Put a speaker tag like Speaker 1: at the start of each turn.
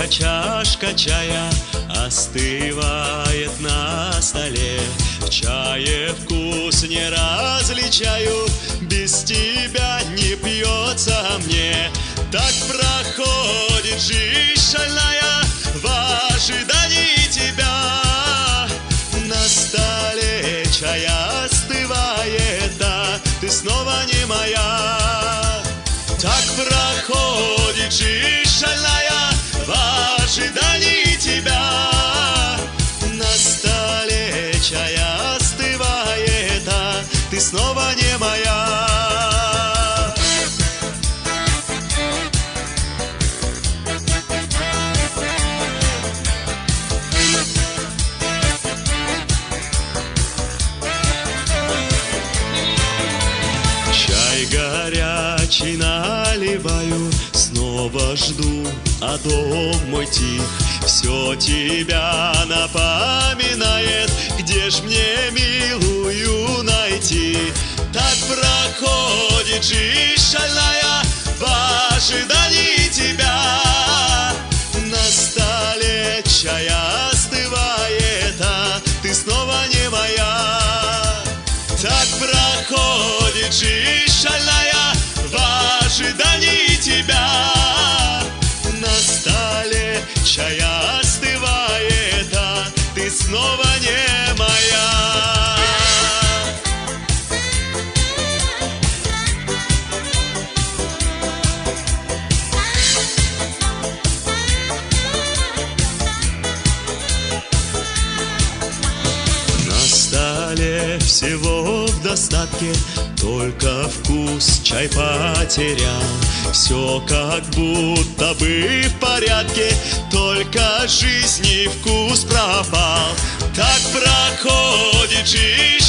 Speaker 1: Тихо чашка чая остывает на столе. В чае вкус не различаю, без тебя не пьется мне. Так проходит жизнь шальная в ожидании тебя. На столе чая остывает, а ты снова не моя. Так проходит жизнь шальная в ожидании тебя. На столе чая остывает, а ты снова не моя. Чай горячий наливаю, снова жду, а дом мой тих. Все тебя напоминает, где ж мне милую найти? Так проходит жизнь шальная в ожидании тебя. На столе чая остывает, а ты снова не моя. Так проходит жизнь шальная в ожидании тебя. На столе чая остывает, а ты снова не моя. На столе всего в достатке, только вкус чай потерял. Все как будто бы в порядке, только жизни вкус пропал. Так проходит жизнь